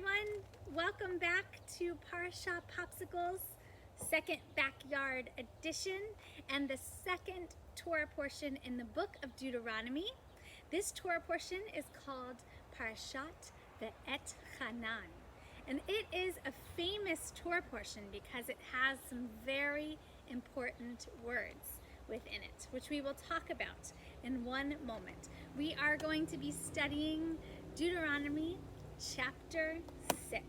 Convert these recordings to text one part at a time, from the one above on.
everyone. Welcome back to Parashah Popsicles, second backyard edition, and the second Torah portion in the book of Deuteronomy. This Torah portion is called Parashat Ve'et Hanan, and it is a famous Torah portion because it has some very important words within it, which we will talk about in one moment. We are going to be studying Deuteronomy chapter 6.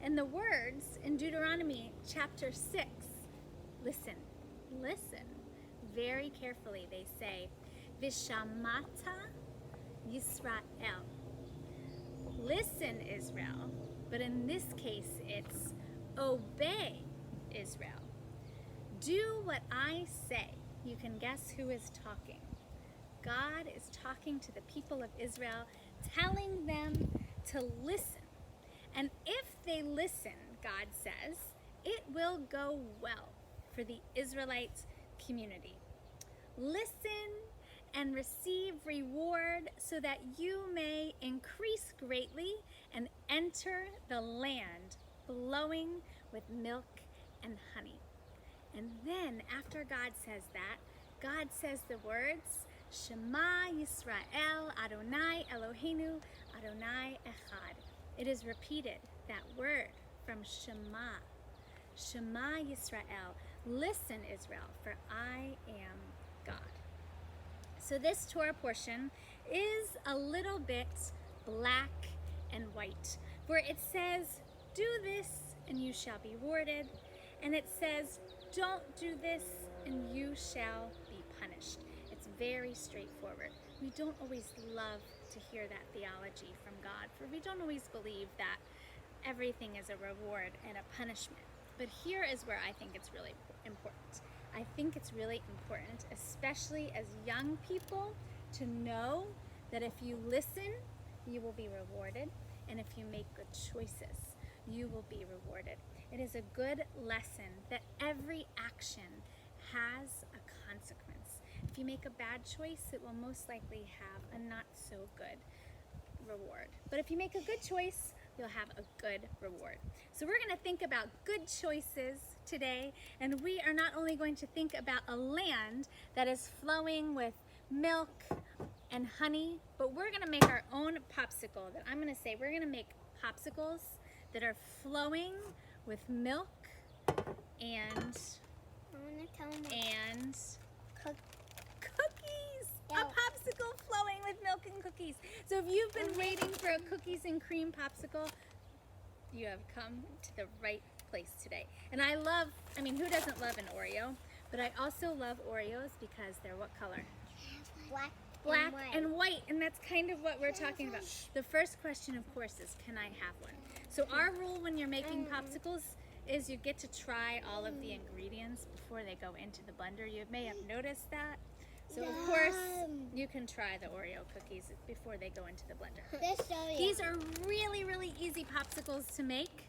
And the words in Deuteronomy chapter 6, listen very carefully. They say, Vishamata Yisrael. Listen, Israel. But in this case, it's obey, Israel. Do what I say. You can guess who is talking. God is talking to the people of Israel, telling them to listen. And if they listen, God says, it will go well for the Israelite community. Listen and receive reward so that you may increase greatly and enter the land flowing with milk and honey. And then after God says that, God says the words, Shema Yisrael, Adonai Eloheinu, Adonai Echad. It is repeated, that word from Shema. Shema Yisrael. Listen, Israel, for I am God. So this Torah portion is a little bit black and white, where it says, do this and you shall be rewarded. And it says, don't do this and you shall be punished. It's very straightforward. We don't always love to hear that theology from God, for we don't always believe that everything is a reward and a punishment. But here is where I think it's really important. I think it's really important, especially as young people, to know that if you listen, you will be rewarded, and if you make good choices, you will be rewarded. It is a good lesson that every action has a consequence. If you make a bad choice, it will most likely have a not so good reward. But if you make a good choice, you'll have a good reward. So we're going to think about good choices today, and we are not only going to think about a land that is flowing with milk and honey, but we're going to make our own popsicle. That I'm going to say we're going to make popsicles that are flowing with milk and cookies. A popsicle flowing with milk and cookies. So if you've been waiting for a cookies and cream popsicle, you have come to the right place today. And who doesn't love an Oreo? But I also love Oreos because they're what color? Black and white, and that's kind of what we're talking about. The first question, of course, is can I have one? So our rule when you're making popsicles is you get to try all of the ingredients before they go into the blender. You may have noticed that. So of course, you can try the Oreo cookies before they go into the blender. These are really, really easy popsicles to make,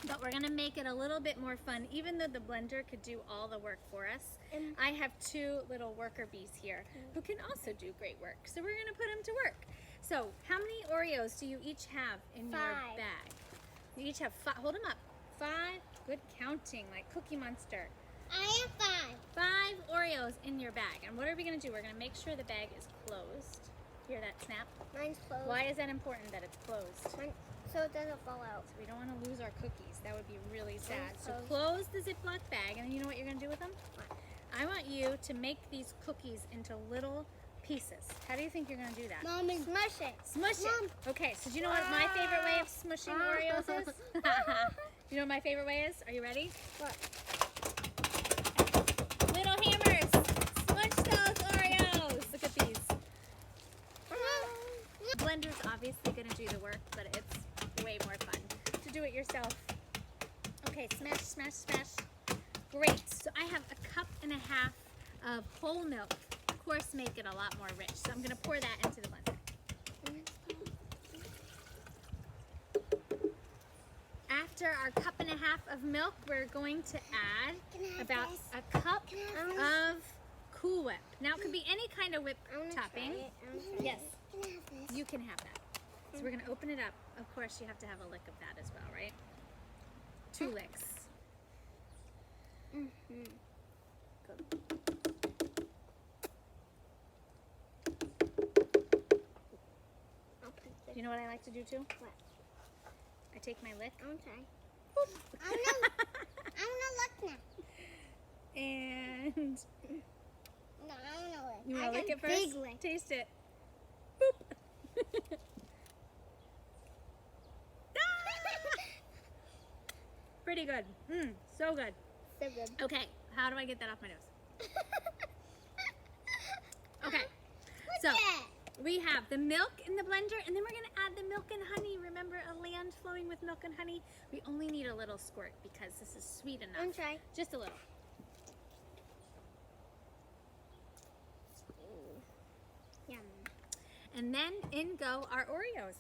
but we're gonna make it a little bit more fun, even though the blender could do all the work for us. I have two little worker bees here who can also do great work. So we're gonna put them to work. So how many Oreos do you each have in your bag? You each have 5, hold them up. 5, good counting, like Cookie Monster. I have 5 Oreos in your bag. And what are we gonna do? We're gonna make sure the bag is closed. Hear that snap? Mine's closed. Why is that important that it's closed? So it doesn't fall out. So we don't want to lose our cookies. That would be really sad. So Closed. close the Ziploc bag, and then you know what you're going to do with them? I want you to make these cookies into little pieces. How do you think you're going to do that? Mom, smush it. Smush it. Okay, so do you know what my favorite way of smushing Oreos is? You know what my favorite way is? Are you ready? What? Little hammers. Smush those Oreos. Look at these. Blender's obviously going to do the work, but it's way more fun to do it yourself. Okay, smash, smash, smash. Great. So I have a 1.5 cups of whole milk. Of course, make it a lot more rich. So I'm going to pour that into the blender. After our 1.5 cups of milk, we're going to add about a cup of Cool Whip. Now, it could be any kind of whip topping. Yes. You can have that. So we're gonna open it up. Of course, you have to have a lick of that as well, right? 2 licks. Mm-hmm. You know what I like to do too? What? I take my lick. Okay. I'm gonna look now. And No, I wanna lick. you wanna lick it first? Big lick. Taste it. Boop. Pretty good. So good. So good. Okay, how do I get that off my nose? Okay, so we have the milk in the blender, and then we're gonna add the milk and honey. Remember, a land flowing with milk and honey? We only need a little squirt because this is sweet enough. I'm trying. Just a little. Yum. And then in go our Oreos.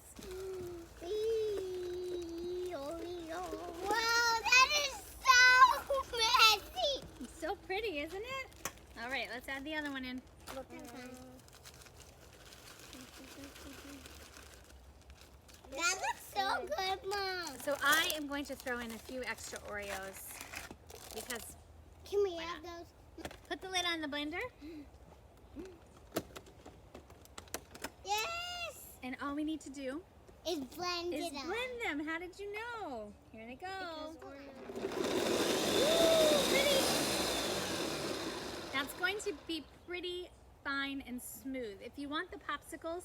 Wow, that is so messy. It's so pretty, isn't it? All right, let's add the other one in. Look that looks so good, Mom. So I am going to throw in a few extra Oreos because Can we Why add not? those? put the lid on the blender, Yes. and all we need to do It's blended is up. blend them. How did you know? Here they go. Because Pretty. Now it's going to be pretty fine and smooth. If you want the popsicles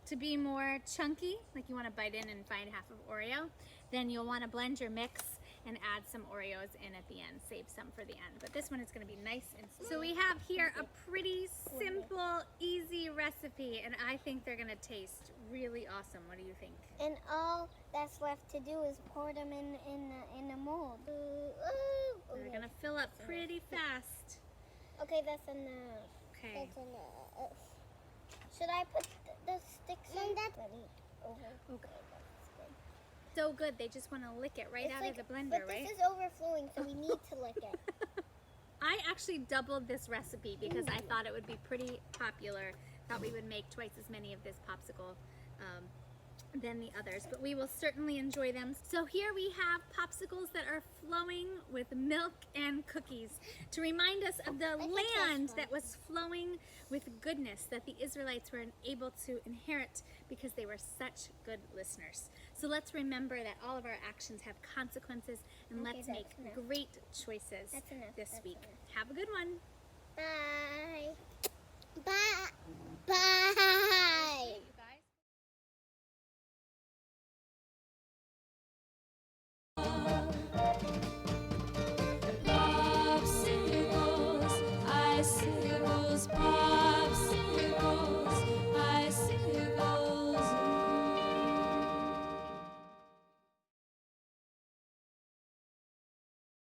to be more chunky, like you want to bite in and find half of Oreo, then you'll want to blend your mix and add some Oreos in at the end. Save some for the end. But this one is going to be nice and smooth. So we have here a pretty simple, easy recipe, and I think they're going to taste really awesome. What do you think? And all that's left to do is pour them in a mold. We're going to fill up pretty fast. Okay, that's enough. Okay. That's enough. Should I put the sticks in? That's ready. Okay. That's good. So good. They just want to lick it right It's out like- of the blender, But right? this is overflowing, so we need to lick it. I actually doubled this recipe because I thought it would be pretty popular. Thought we would make twice as many of this popsicle than the others, but we will certainly enjoy them. So here we have popsicles that are flowing with milk and cookies to remind us of the like land this one. that was flowing with goodness that the Israelites were able to inherit because they were such good listeners. So let's remember that all of our actions have consequences, and Okay, let's that's make enough. great choices That's enough, this that's week. enough. Have a good one. Bye. Bye. Bye. You guys. Popsicles, I see.